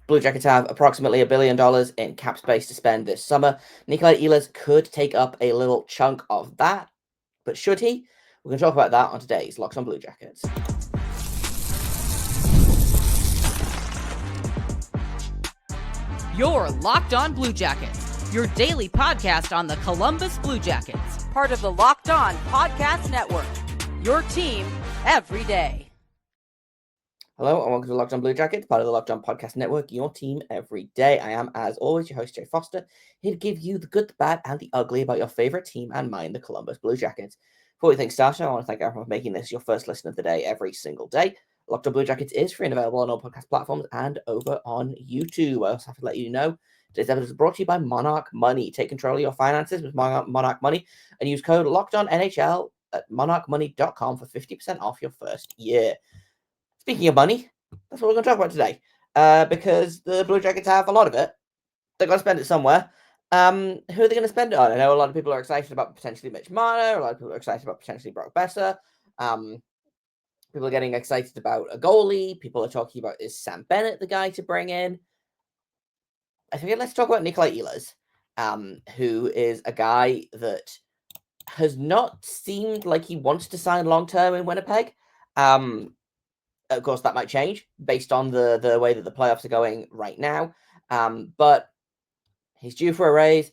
Blue Jackets have approximately $1 billion in cap space to spend this summer. Nikolaj Ehlers could take up a little chunk of that, but should he? We're going to talk about that on today's Locked on Blue Jackets. You're Locked on Blue Jackets, your daily podcast on the Columbus Blue Jackets, part of the Locked on Podcast Network, your team every day. Hello and welcome to Locked on Blue Jackets, part of the Locked on Podcast Network, your team every day. I am, as always, your host, Jay Foster, here to give you the good, the bad, and the ugly about your favorite team and mine, the Columbus Blue Jackets. Before we think started, I want to thank everyone for making this your first listen of the day every single day. Locked on Blue Jackets is free and available on all podcast platforms and over on YouTube. I also have to let you know today's episode is brought to you by Monarch Money. Take control of your finances with Monarch Money and use code LOCKEDONNHL at monarchmoney.com for 50% off your first year. Speaking of money, that's what we're going to talk about today. Because the Blue Jackets have a lot of it. They're going to spend it somewhere. Who are they going to spend it on? I know a lot of people are excited about potentially Mitch Marner. A lot of people are excited about potentially Brock Besser. People are getting excited about a goalie. People are talking about, is Sam Bennett the guy to bring in? I think let's talk about Nikolaj Ehlers, who is a guy that has not seemed like he wants to sign long-term in Winnipeg. Of course, that might change based on the way that the playoffs are going right now. But he's due for a raise.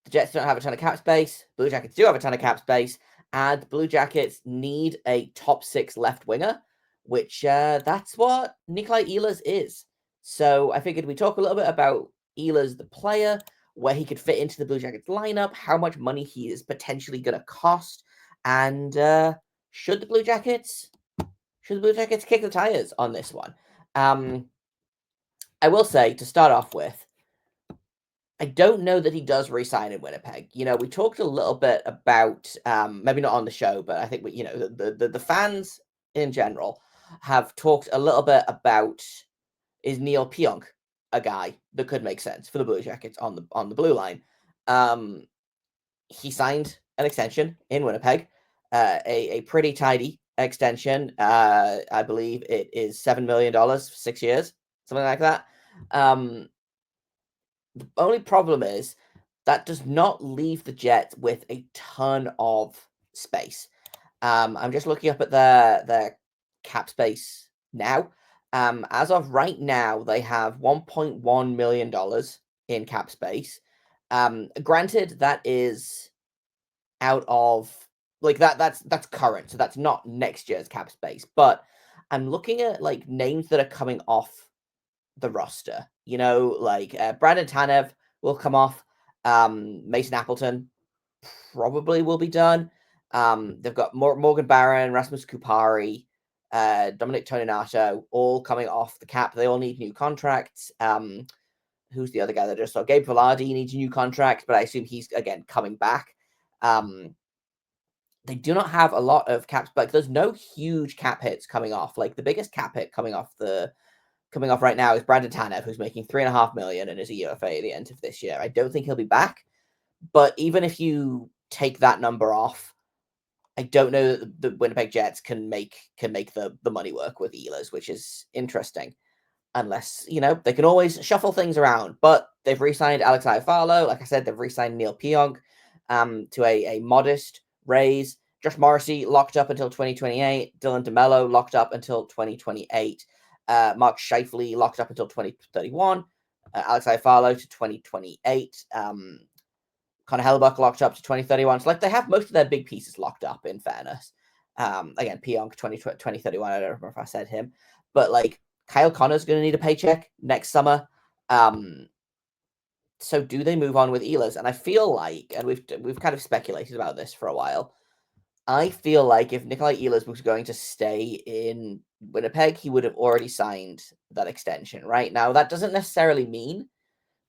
The Jets don't have a ton of cap space. Blue Jackets do have a ton of cap space. And the Blue Jackets need a top six left winger, which that's what Nikolaj Ehlers is. So I figured we'd talk a little bit about Ehlers, the player, where he could fit into the Blue Jackets lineup, how much money he is potentially going to cost, and should the Blue Jackets kick the tires on this one? I will say, to start off with, I don't know that he does re-sign in Winnipeg. You know, we talked a little bit about, maybe not on the show, but I think, the fans in general have talked a little bit about, is Neil Pionk a guy that could make sense for the Blue Jackets on the blue line? He signed an extension in Winnipeg, a pretty tidy extension. I believe it is $7 million for 6 years, something like that. The only problem is that does not leave the Jets with a ton of space. I'm just looking up at their cap space now. As of right now, they have $1.1 million in cap space. Granted, that is out of that's current, so that's not next year's cap space. But I'm looking at like names that are coming off the roster. You know, like Brandon Tanev will come off. Mason Appleton probably will be done. They've got Morgan Barron, Rasmus Kupari, Dominic Toninato, all coming off the cap. They all need new contracts. Who's the other guy that just saw? Gabe Velarde needs a new contract, but I assume he's again coming back. They do not have a lot of caps, but there's no huge cap hits coming off. Like the biggest cap hit coming off right now is Brandon Tanev, who's making $3.5 million and is a UFA at the end of this year. I don't think he'll be back, but even if you take that number off, I don't know that the Winnipeg Jets can make the money work with Ehlers, which is interesting. Unless, they can always shuffle things around. But they've re-signed Alex Iafallo. Like I said, they've re-signed Neil Pionk to a modest raise. Josh Morrissey locked up until 2028. Dylan DeMello locked up until 2028. Mark Scheifele locked up until 2031. Alex Iafallo to 2028. Connor Hellebuck locked up to 2031. So, they have most of their big pieces locked up, in fairness. Again, Pionk 2031. I don't remember if I said him. But, Kyle Connor's going to need a paycheck next summer. So do they move on with Ehlers? And I feel like, and we've kind of speculated about this for a while, I feel like if Nikolaj Ehlers was going to stay in Winnipeg, he would have already signed that extension, right? Now, that doesn't necessarily mean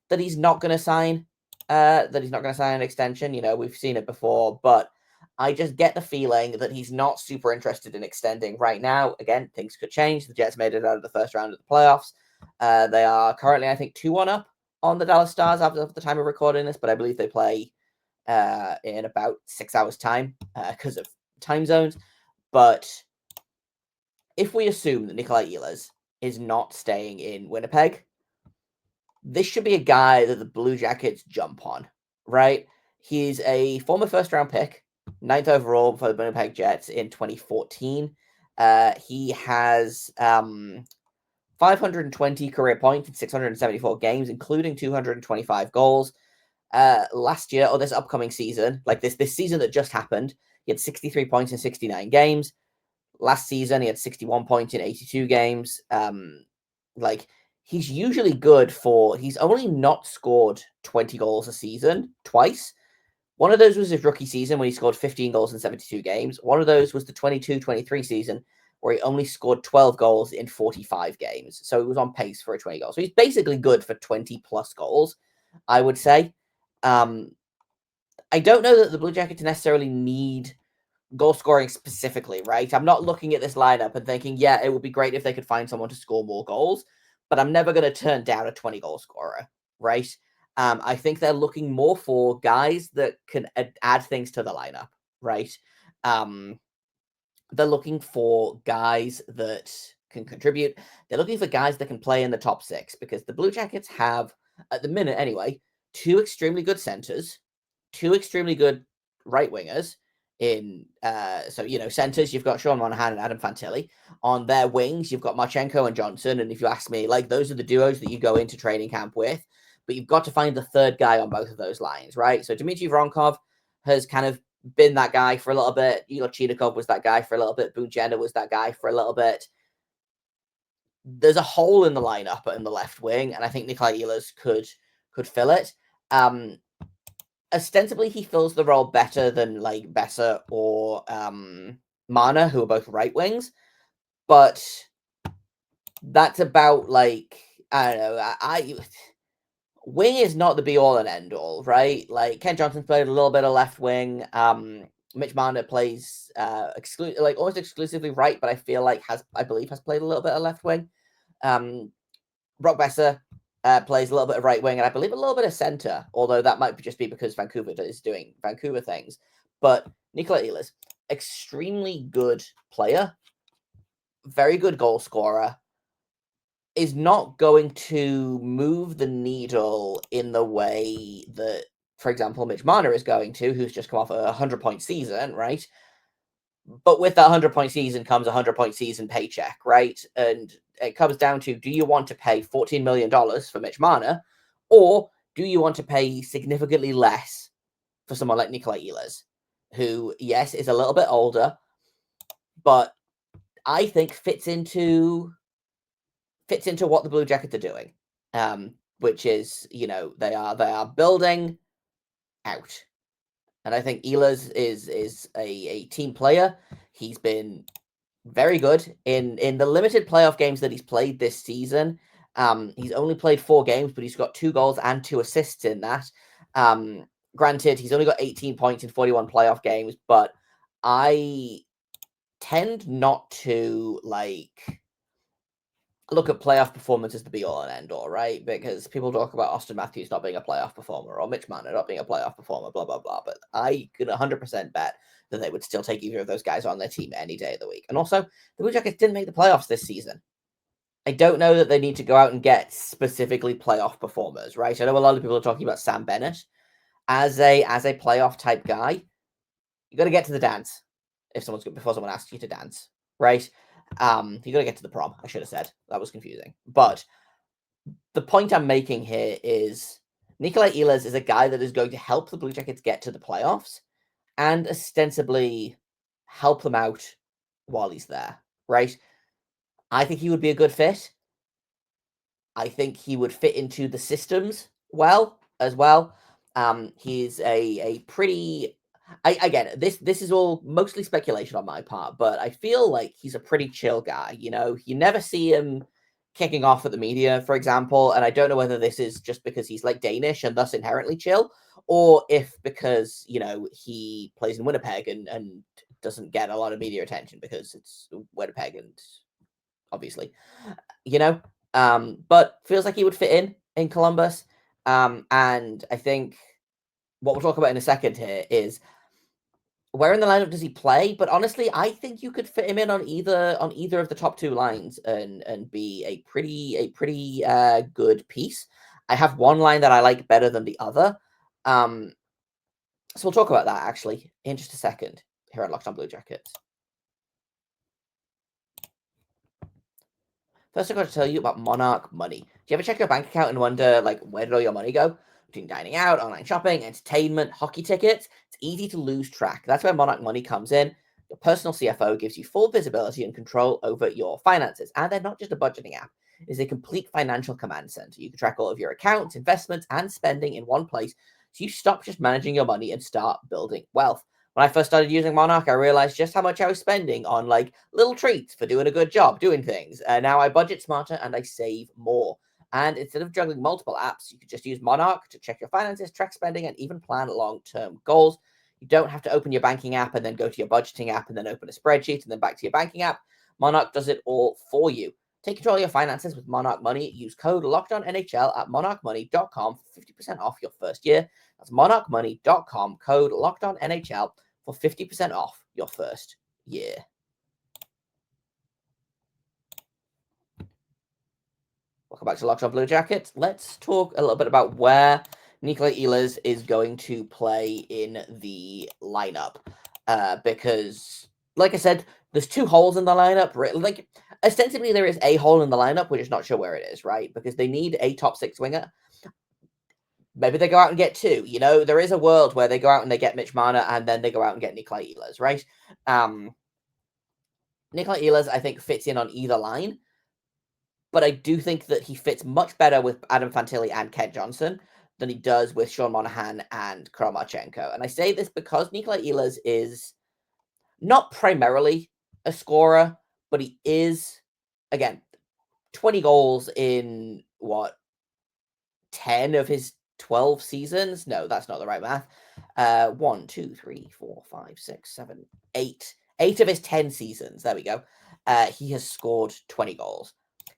that he's not going to sign an extension. We've seen it before, but I just get the feeling that he's not super interested in extending right now. Again, things could change. The Jets made it out of the first round of the playoffs. They are currently, I think, 2-1 up on the Dallas Stars after the time of recording this, but I believe they play in about 6 hours' time because of time zones. But if we assume that Nikolaj Ehlers is not staying in Winnipeg, this should be a guy that the Blue Jackets jump on, right? He's a former first-round pick, 9th overall for the Winnipeg Jets in 2014. He has 520 career points in 674 games, including 225 goals. Last year, or this upcoming season, like this season that just happened, he had 63 points in 69 games. Last season, he had 61 points in 82 games. Like, he's usually good for, he's only not scored 20 goals a season twice. One of those was his rookie season when he scored 15 goals in 72 games. One of those was the 22-23 season where he only scored 12 goals in 45 games. So he was on pace for a 20 goals. So he's basically good for 20 plus goals, I would say. I don't know that the Blue Jackets necessarily need goal scoring specifically, right? I'm not looking at this lineup and thinking, yeah, it would be great if they could find someone to score more goals, but I'm never going to turn down a 20 goal scorer, right? I think they're looking more for guys that can add things to the lineup, right? They're looking for guys that can contribute. They're looking for guys that can play in the top six because the Blue Jackets have, at the minute anyway, two extremely good centers, two extremely good right wingers. Centers, you've got Sean Monahan and Adam Fantilli. On their wings, you've got Marchenko and Johnson. And if you ask me, like, those are the duos that you go into training camp with. But you've got to find the third guy on both of those lines, right? So Dmitry Voronkov has kind of been that guy for a little bit. Igor Chidakov was that guy for a little bit. Boone Jenner was that guy for a little bit. There's a hole in the lineup in the left wing, and I think Nikolaj Ehlers could fill it. Ostensibly, he fills the role better than like Besser or Mana, who are both right wings, but that's about like I don't know. Wing is not the be all and end all, right? Like Ken Johnson's played a little bit of left wing. Mitch Marner plays almost exclusively right, but I feel like I believe has played a little bit of left wing. Brock Besser plays a little bit of right wing, and I believe a little bit of center, although that might just be because Vancouver is doing Vancouver things. But Nikolaj Ehlers, extremely good player, very good goal scorer, is not going to move the needle in the way that, for example, Mitch Marner is going to, who's just come off a 100-point season, right? But with that 100-point season comes a 100-point season paycheck, right? And it comes down to, do you want to pay $14 million for Mitch Marner, or do you want to pay significantly less for someone like Nikolaj Ehlers, who, yes, is a little bit older, but I think fits into what the Blue Jackets are doing, which is, they are building out. And I think Ehlers is a team player. He's been very good in the limited playoff games that he's played this season. He's only played 4 games, but he's got 2 goals and 2 assists in that. Granted, he's only got 18 points in 41 playoff games, but I tend not to look at playoff performance as the be all and end all, right? Because people talk about Austin Matthews not being a playoff performer or Mitch Marner not being a playoff performer, blah, blah, blah. But I could 100% bet that they would still take either of those guys on their team any day of the week. And also, the Blue Jackets didn't make the playoffs this season. I don't know that they need to go out and get specifically playoff performers, right? I know a lot of people are talking about Sam Bennett as a playoff type guy. You got to get to the dance before someone asks you to dance, right? You got to get to the prom. I should have said that was confusing. But the point I'm making here is Nikolaj Ehlers is a guy that is going to help the Blue Jackets get to the playoffs and ostensibly help them out while he's there, right? I think he would be a good fit. I think he would fit into the systems as well. He's a pretty. Again, this is all mostly speculation on my part, but I feel like he's a pretty chill guy. You never see him kicking off at the media, for example, and I don't know whether this is just because he's like Danish and thus inherently chill, or if because he plays in Winnipeg and doesn't get a lot of media attention because it's Winnipeg and obviously, but feels like he would fit in Columbus. And I think what we'll talk about in a second here is where in the lineup does he play? But honestly, I think you could fit him in on either of the top 2 lines and be a pretty good piece. I have one line that I like better than the other. So we'll talk about that actually in just a second here on Locked On Blue Jackets. First, I've got to tell you about Monarch Money. Do you ever check your bank account and wonder, like, where did all your money go? Between dining out, online shopping, entertainment, hockey tickets, it's easy to lose track. That's where Monarch Money comes in. Your personal CFO gives you full visibility and control over your finances. And they're not just a budgeting app. It's a complete financial command center. You can track all of your accounts, investments, and spending in one place. So you stop just managing your money and start building wealth. When I first started using Monarch, I realized just how much I was spending on like little treats for doing a good job, doing things. Now I budget smarter and I save more. And instead of juggling multiple apps, you could just use Monarch to check your finances, track spending, and even plan long-term goals. You don't have to open your banking app and then go to your budgeting app and then open a spreadsheet and then back to your banking app. Monarch does it all for you. Take control of your finances with Monarch Money. Use code LOCKEDONNHL at monarchmoney.com for 50% off your first year. That's monarchmoney.com, code LOCKEDONNHL for 50% off your first year. Welcome back to Locked On Blue Jackets. Let's talk a little bit about where Nikolaj Ehlers is going to play in the lineup. Because, like I said, there's two holes in the lineup. Like, ostensibly, there is a hole in the lineup. We're just not sure where it is, right? Because they need a top six winger. Maybe they go out and get two. You know, there is a world where they go out and they get Mitch Marner and then they go out and get Nikolaj Ehlers, right? Nikolaj Ehlers, I think, fits in on either line. But I do think that he fits much better with Adam Fantilli and Kent Johnson than he does with Sean Monahan and Kromachenko. And I say this because Nikolaj Ehlers is not primarily a scorer, but he is, again, 20 goals in, 10 of his 12 seasons? No, that's not the right math. 1, 2, 3, 4, 5, 6, 7, 8. 8 of his 10 seasons, there we go. He has scored 20 goals.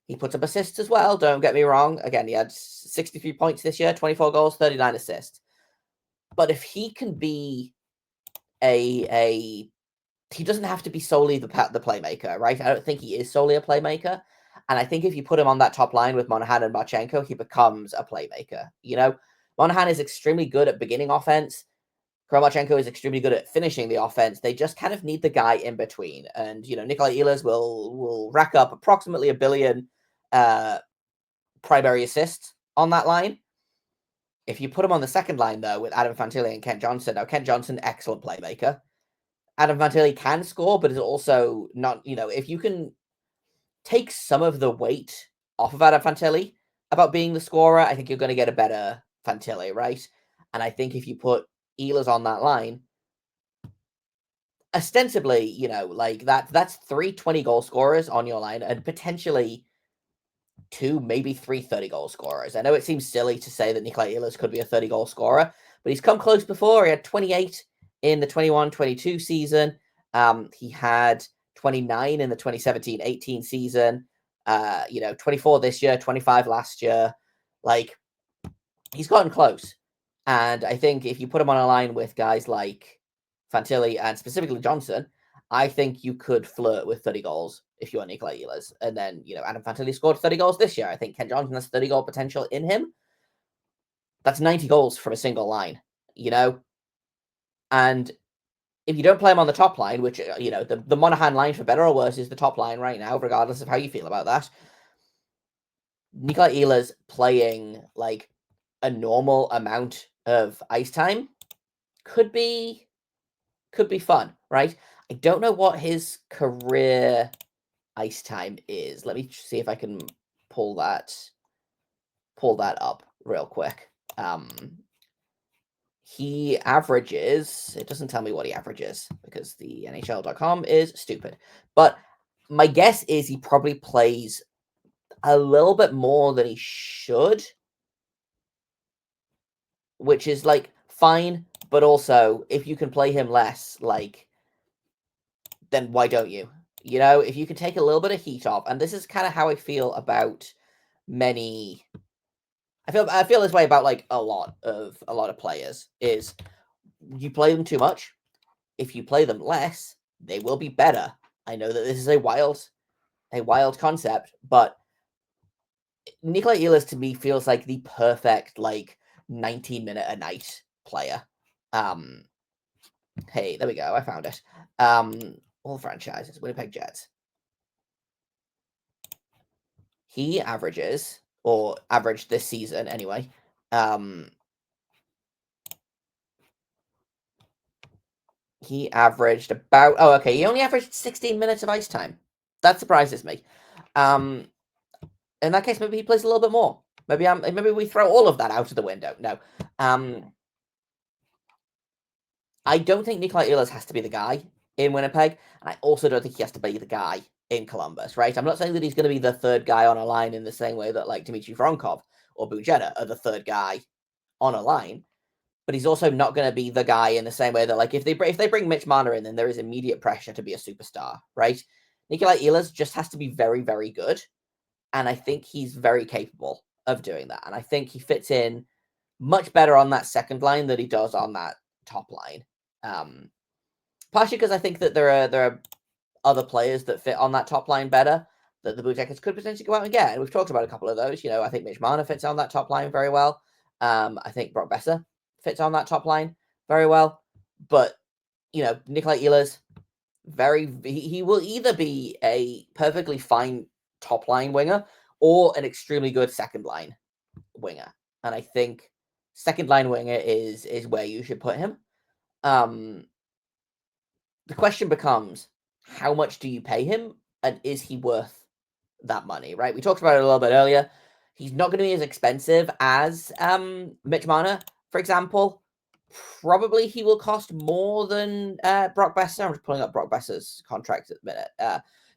He puts up assists as well, don't get me wrong. Again, he had 63 points this year, 24 goals, 39 assists. But if he can be he doesn't have to be solely the playmaker, right? I don't think he is solely a playmaker. And I think if you put him on that top line with Monahan and Marchenko, he becomes a playmaker. You know, Monahan is extremely good at beginning offense. Kromachenko is extremely good at finishing the offense. They just kind of need the guy in between. And, you know, Nikolaj Ehlers will rack up approximately 1 billion primary assists on that line. If you put him on the second line, though, with Adam Fantilli and Kent Johnson, now Kent Johnson, excellent playmaker. Adam Fantilli can score, but is also not, you know, if you can take some of the weight off of Adam Fantilli about being the scorer, I think you're going to get a better Fantilli, right? And I think if you put Ehlers on that line, ostensibly, you know, like that's 3 20-goal scorers on your line and potentially 2, maybe 3 30-goal scorers. I know it seems silly to say that Nikolaj Ehlers could be a 30-goal scorer, but he's come close before. He had 28 in the 21-22 season. He had 29 in the 2017-18 season. 24 this year, 25 last year. Like, he's gotten close. And I think if you put him on a line with guys like Fantilli and specifically Johnson, I think you could flirt with 30 goals if you are Nikolaj Ehlers. And then, you know, Adam Fantilli scored 30 goals this year. I think Kent Johnson has 30-goal potential in him. That's 90 goals from a single line, you know? And if you don't play him on the top line, which, you know, the Monahan line, for better or worse, is the top line right now, regardless of how you feel about that. Nikolaj Ehlers playing, like, a normal amount of ice time could be fun, right? I don't know what his career ice time is. Let me see if I can pull that up real quick. He averages, it doesn't tell me what he averages because the NHL.com is stupid. But my guess is he probably plays a little bit more than he should, which is like fine, but also if you can play him less, like, then why don't you? You know, if you can take a little bit of heat off, and this is kind of how I feel about many. I feel this way about like a lot of players. Is you play them too much. If you play them less, they will be better. I know that this is a wild concept, but Nikolaj Ehlers to me feels like the perfect 19-minute a night player. Hey, there we go. I found it. All franchises, Winnipeg Jets. He averages, or averaged this season anyway. He averaged about. Oh, okay. He only averaged 16 minutes of ice time. That surprises me. In that case, maybe he plays a little bit more. Maybe we throw all of that out of the window. No. I don't think Nikolaj Ehlers has to be the guy in Winnipeg, and I also don't think he has to be the guy in Columbus, right? I'm not saying that he's going to be the third guy on a line in the same way that Dmitry Voronkov or Bujeta are the third guy on a line, but he's also not going to be the guy in the same way that if they bring Mitch Marner in, then there is immediate pressure to be a superstar, right? Nikolaj Ehlers just has to be very, very good, and I think he's very capable of doing that, and I think he fits in much better on that second line than he does on that top line. Partially because I think that there are other players that fit on that top line better that the Blue Jackets could potentially go out and get. And we've talked about a couple of those. I think Mitch Marner fits on that top line very well. I think Brock Besser fits on that top line very well. But, Nikolaj Ehlers, he will either be a perfectly fine top line winger or an extremely good second line winger. And I think second line winger is where you should put him. The question becomes, how much do you pay him, and is he worth that money, right? We talked about it a little bit earlier. He's not going to be as expensive as Mitch Marner, for example. Probably he will cost more than Brock Besser. I'm just pulling up Brock Besser's contract at the minute.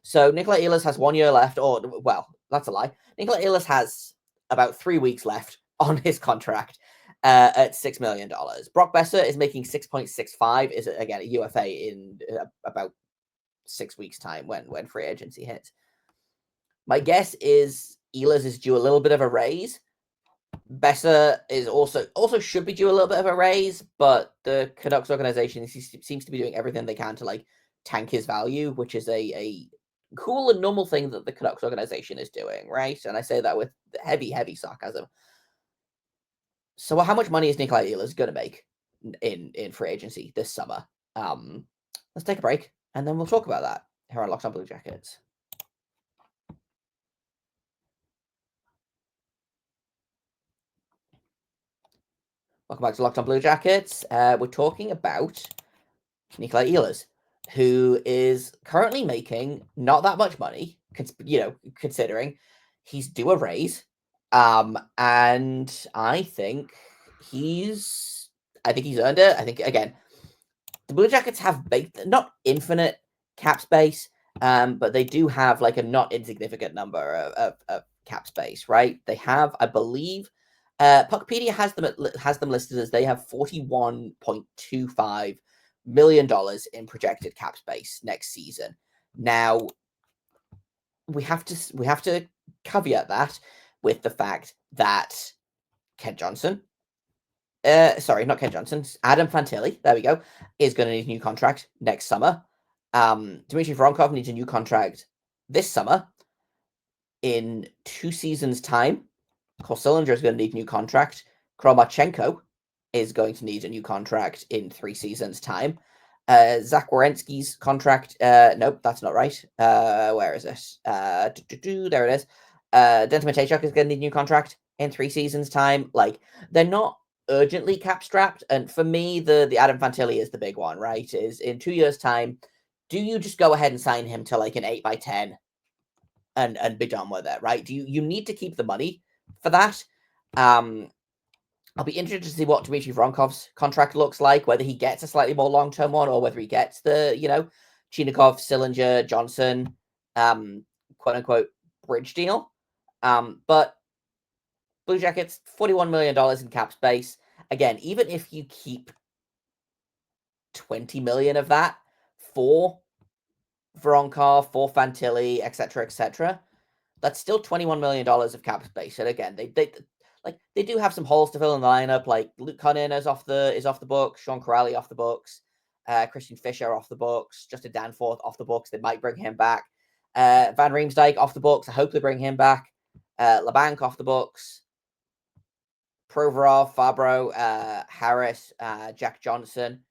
So Nikolaj Ehlers has 1 year left, well, that's a lie. Nikolaj Ehlers has about 3 weeks left on his contract. At $6 million. Brock Besser is making 6.65, is again a UFA in about 6 weeks' time when free agency hits. My guess is Ehlers is due a little bit of a raise. Besser is also should be due a little bit of a raise, but the Canucks organization seems to be doing everything they can to tank his value, which is a cool and normal thing that the Canucks organization is doing, right? And I say that with heavy sarcasm. So how much money is Nikolaj Ehlers going to make in free agency this summer? Let's take a break, and then we'll talk about that here on Locked On Blue Jackets. Welcome back to Locked On Blue Jackets. We're talking about Nikolaj Ehlers, who is currently making not that much money, considering he's due a raise. And I think he's earned it. I think, again, the Blue Jackets have not infinite cap space, but they do have a not insignificant number of cap space, right? They have, I believe, Puckpedia has them listed as they have $41.25 million in projected cap space next season. Now, we have to caveat that with the fact that Adam Fantilli, there we go, is going to need a new contract next summer. Dmitry Voronkov needs a new contract this summer. In 2 seasons' time, Cole Sillinger is going to need a new contract. Kromachenko is going to need a new contract in 3 seasons' time. Zach Werenski's contract, nope, that's not right. Where is it? There it is. Denton Matejchuk is going to need a new contract in 3 seasons' time. They're not urgently cap strapped, and for me, the Adam Fantilli is the big one, right? Is in 2 years' time, do you just go ahead and sign him to an 8x10 and be done with it, right? Do you need to keep the money for that? I'll be interested to see what Dmitry Voronkov's contract looks like, whether he gets a slightly more long-term one or whether he gets the, Chinakhov, Sillinger, Johnson, quote-unquote, bridge deal. But Blue Jackets, $41 million in cap space. Again, even if you keep $20 million of that for Voronkov, for Fantilli, etc., that's still $21 million of cap space. And again, they do have some holes to fill in the lineup. Luke Cunnin is off the books, Sean Corrali off the books, Christian Fischer off the books, Justin Danforth off the books. They might bring him back. Van Riemsdyk off the books. I hope they bring him back. LeBanc off the books. Provorov, Fabro, Harris, Jack Johnson,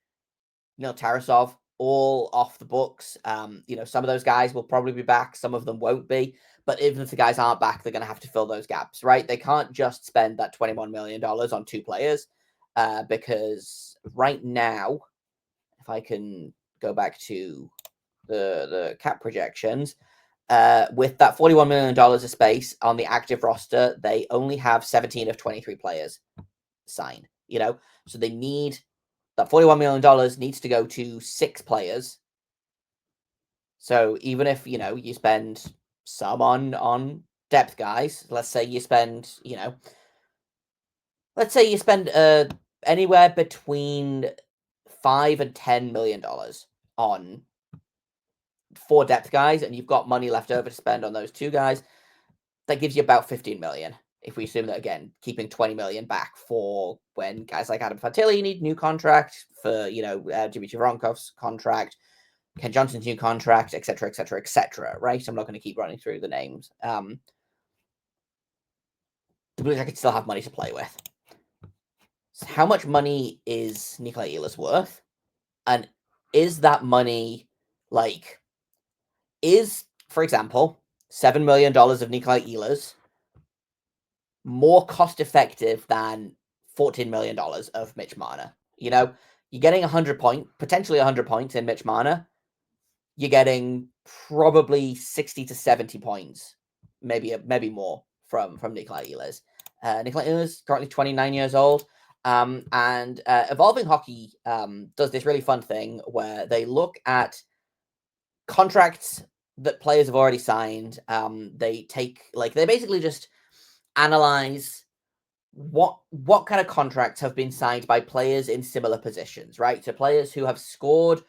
Neil Tarasov, all off the books. Some of those guys will probably be back. Some of them won't be. But even if the guys aren't back, they're going to have to fill those gaps, right? They can't just spend that $21 million on 2 players because right now, if I can go back to the cap projections, with that $41 million of space on the active roster, they only have 17 of 23 players signed, so they need that $41 million needs to go to 6 players. So even if, you spend some on depth guys, let's say you spend anywhere between $5 and $10 million on 4 depth guys, and you've got money left over to spend on those 2 guys, that gives you about 15 million. If we assume that, again, keeping 20 million back for when guys like Adam Fantilli need new contract, for, Dmitry Voronkov's contract, Ken Johnson's new contract, etc., etc., etc., right? I'm not going to keep running through the names. The Blue Jackets still have money to play with. So how much money is Nikolaj Ehlers worth? And is that money, for example, $7 million of Nikolaj Ehlers more cost-effective than $14 million of Mitch Marner? You're getting potentially 100 points in Mitch Marner. You're getting probably 60 to 70 points, maybe more from Nikolaj Ehlers. Nikolaj Ehlers, currently 29 years old. And Evolving Hockey does this really fun thing where they look at contracts that players have already signed. They basically just analyze what kind of contracts have been signed by players in similar positions, right? So players who have scored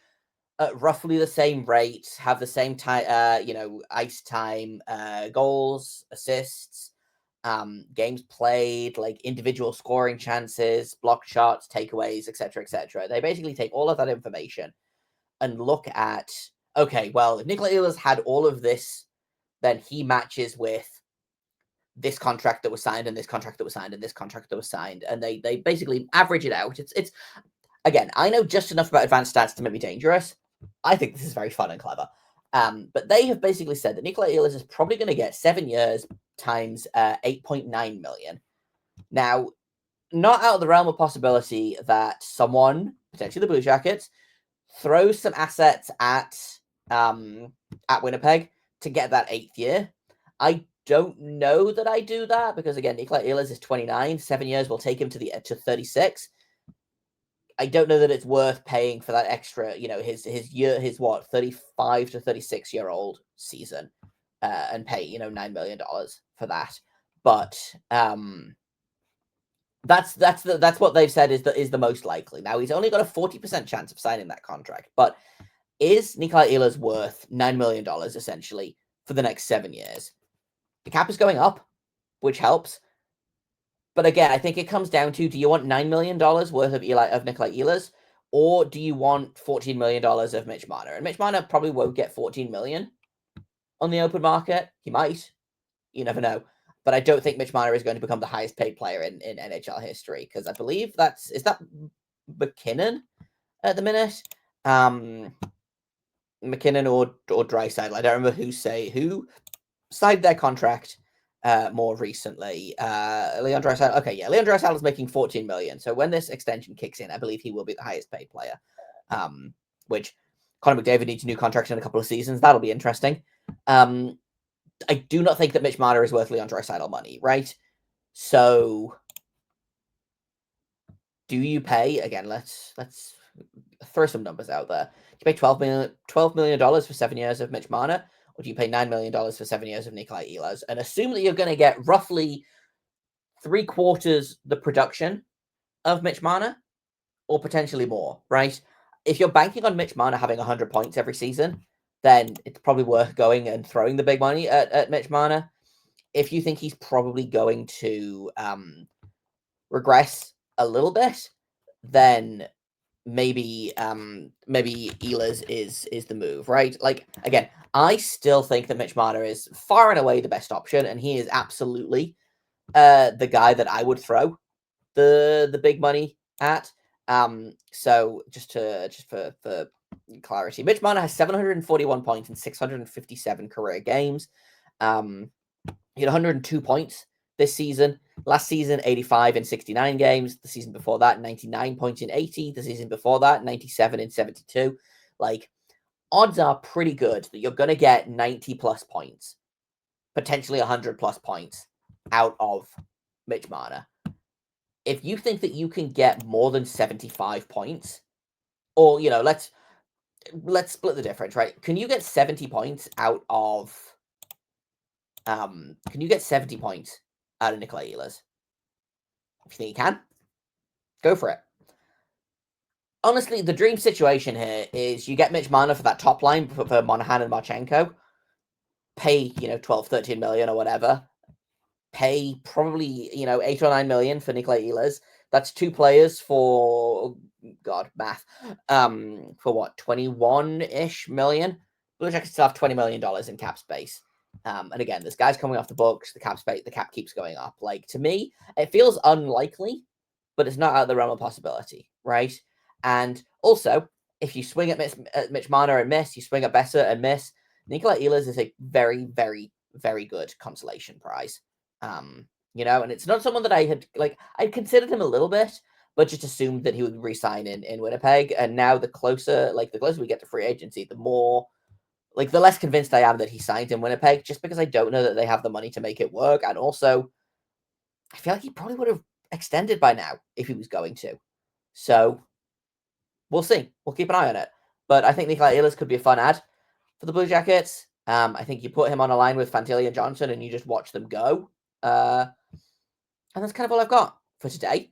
at roughly the same rate, have the same time, ice time, goals, assists, games played, like individual scoring chances, blocked shots, takeaways, etc., etc. They basically take all of that information and look at, okay, well, if Nikolaj Ehlers had all of this, then he matches with this contract that was signed and this contract that was signed and this contract that was signed, and they basically average it out. It's again, I know just enough about advanced stats to make me dangerous. I think this is very fun and clever. But they have basically said that Nikolaj Ehlers is probably going to get 7 years times 8.9 million. Now, not out of the realm of possibility that someone, potentially the Blue Jackets, throws some assets at Winnipeg to get that 8th year. I don't know that I do that because, again, Nikolaj Ehlers is 29. 7 years will take him to 36. I don't know that it's worth paying for that extra, his 35 to 36-year-old season, and pay, $9 million for that. But that's what they've said is the most likely. Now, he's only got a 40% chance of signing that contract, but is Nikolaj Ehlers worth $9 million essentially for the next 7 years? The cap is going up, which helps. But again, I think it comes down to, do you want $9 million worth of Nikolaj Ehlers, or do you want $14 million of Mitch Marner? And Mitch Marner probably won't get $14 million on the open market. He might. You never know. But I don't think Mitch Marner is going to become the highest paid player in NHL history, because I believe is that McKinnon at the minute? McKinnon or Draisaitl. I don't remember who signed their contract more recently. Leon Draisaitl. Okay, yeah, Leon Draisaitl is making $14 million. So when this extension kicks in, I believe he will be the highest paid player. Which Connor McDavid needs a new contract in a couple of seasons. That'll be interesting. I do not think that Mitch Marner is worth Leon Draisaitl money, right? So do you pay, again, let's throw some numbers out there. Do you pay $12 million for 7 years of Mitch Marner, or do you pay $9 million for 7 years of Nikolaj Ehlers? And assume that you're going to get roughly 3/4 the production of Mitch Marner, or potentially more, right? If you're banking on Mitch Marner having 100 points every season, then it's probably worth going and throwing the big money at Mitch Marner. If you think he's probably going to regress a little bit, then maybe Ehlers is the move, right? Like, again, I still think that Mitch Marner is far and away the best option, and he is absolutely the guy that I would throw the big money at. So just for clarity, Mitch Marner has 741 points in 657 career games. He had 102 points this season. Last season, 85 in 69 games. The season before that, 99 points in 80. The season before that, 97 in 72. Like, odds are pretty good that you're going to get 90 plus points, potentially 100 plus points out of Mitch Marner. If you think that you can get more than 75 points, or, let's split the difference, right? Can you get 70 points out of Nikolaj Ehlers? If you think you can, go for it. Honestly, the dream situation here is you get Mitch Marner for that top line for Monahan and Marchenko. Pay, 12, 13 million or whatever. Pay probably, 8 or 9 million for Nikolaj Ehlers. That's two players for, math. For what, 21-ish million? Blue Jackets still have $20 million in cap space. And again, this guy's coming off the books. The cap keeps going up. Like, to me, it feels unlikely, but it's not out of the realm of possibility, right? And also, if you swing at Mitch Marner and miss, you swing at Besser and miss, Nikolaj Ehlers is a very, very, very good consolation prize. And it's not someone that I considered him a little bit, but just assumed that he would resign in Winnipeg. And now the closer we get to free agency, the more, the less convinced I am that he signed in Winnipeg, just because I don't know that they have the money to make it work. And also, I feel like he probably would have extended by now if he was going to. So we'll see. We'll keep an eye on it. But I think Nikolaj Ehlers could be a fun ad for the Blue Jackets. I think you put him on a line with Fantilli and Johnson and you just watch them go. And that's kind of all I've got for today.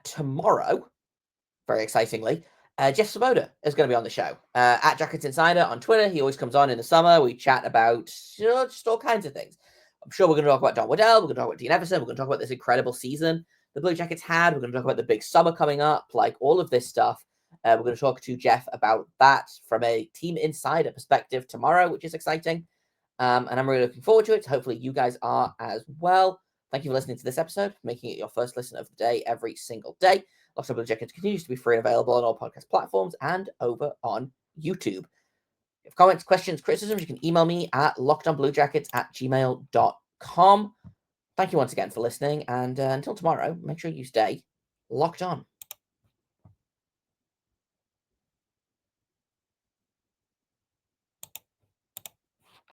Tomorrow, very excitingly, Jeff Svoboda is going to be on the show. At Jackets Insider on Twitter. He always comes on in the summer. We chat about just all kinds of things. I'm sure we're going to talk about Don Waddell. We're going to talk about Dean Everson. We're going to talk about this incredible season the Blue Jackets had. We're going to talk about the big summer coming up, like all of this stuff. We're going to talk to Jeff about that from a Team Insider perspective tomorrow, which is exciting. And I'm really looking forward to it. Hopefully you guys are as well. Thank you for listening to this episode, making it your first listen of the day every single day. Locked On Blue Jackets continues to be free and available on all podcast platforms and over on YouTube. If you have comments, questions, criticisms, you can email me at lockedonbluejackets@gmail.com. Thank you once again for listening, and until tomorrow, make sure you stay locked on.